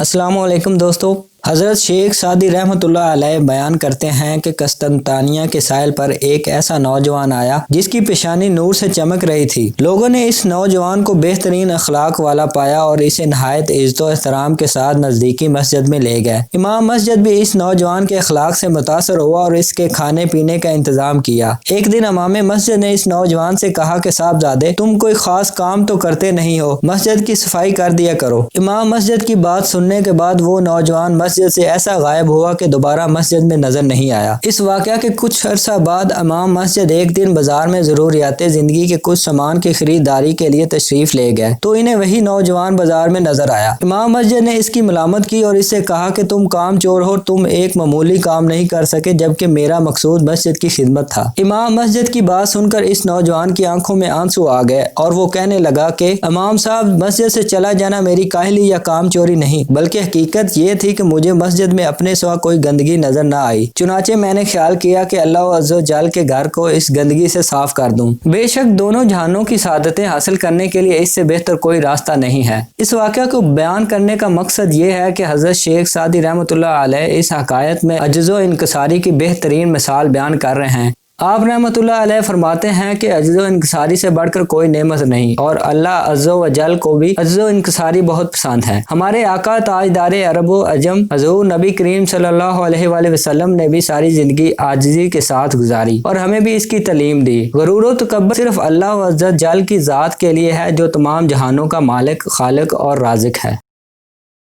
अस्सलाम वालेकुम दोस्तों। हज़रत शेख सादी रहमतुल्लाह अलैह बयान करते हैं कि कस्तंतानिया के साहिल पर एक ऐसा नौजवान आया जिसकी पेशानी नूर से चमक रही थी। लोगों ने इस नौजवान को बेहतरीन अखलाक वाला पाया और इसे नहायत इज़्ज़त और एहतराम के साथ नज़दीकी मस्जिद में ले गए। इमाम मस्जिद भी इस नौजवान के अखलाक से मुतासर हुआ और इसके खाने पीने का इंतजाम किया। एक दिन इमाम मस्जिद ने इस नौजवान से कहा कि साहबजादे, तुम कोई खास काम तो करते नहीं हो, मस्जिद की सफाई कर दिया करो। इमाम मस्जिद की बात सुनने के बाद वो नौजवान मस्जिद से ऐसा गायब हुआ कि दोबारा मस्जिद में नजर नहीं आया। इस वाक़या के कुछ अरसा बाद इमाम मस्जिद एक दिन बाजार में ज़रूरियात ज़िंदगी के कुछ सामान की खरीदारी के लिए तशरीफ ले गए तो इन्हें वही नौजवान बाजार में नजर आया। इमाम मस्जिद ने इसकी मलामत की और इससे कहा कि तुम काम चोर हो, तुम एक मामूली काम नहीं कर सके जबकि मेरा मकसूद मस्जिद की खिदमत था। इमाम मस्जिद की बात सुनकर इस नौजवान की आंखों में आंसू आ गए और वो कहने लगा कि इमाम साहब, मस्जिद से चला जाना मेरी काहली या काम चोरी नहीं, बल्कि हकीकत ये थी कि मुझे मस्जिद में अपने सिवा कोई गंदगी नजर न आई। चुनाचे मैंने ख्याल किया कि अल्लाह अज़्ज़ व जल के घर को इस गंदगी से साफ कर दूं। बेशक दोनों जहानों की सादतें हासिल करने के लिए इससे बेहतर कोई रास्ता नहीं है। इस वाक़या को बयान करने का मकसद ये है कि हज़रत शेख सादी रहमतुल्लाह अलैह इस हकायत में अज्ज़ व इनकिसारी की बेहतरीन मिसाल बयान कर रहे हैं। आप रहमतुल्लाह अलैह फरमाते हैं कि अज्ज़ व इनकिसारी से बढ़कर कोई नेमत नहीं और अल्लाह अज़्ज़ व जल को भी अज्ज़ व इनकिसारी बहुत पसंद है। हमारे आका ताजदार अरब व अजम हज़ूर नबी करीम सल्लल्लाहु अलैहि वसल्लम ने भी सारी ज़िंदगी आजिज़ी के साथ गुजारी और हमें भी इसकी तालीम दी। गुरूर व तकब्बुर सिर्फ अल्लाह व अज़्ज़ व जल की ज़ात के लिए है जो तमाम जहानों का मालिक, खालिक और राज़िक है।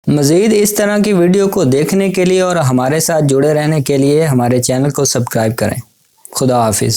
मज़ीद इस तरह की वीडियो को देखने के लिए और हमारे साथ जुड़े रहने के लिए हमारे चैनल को सब्सक्राइब करें। खुदा हाफिज़।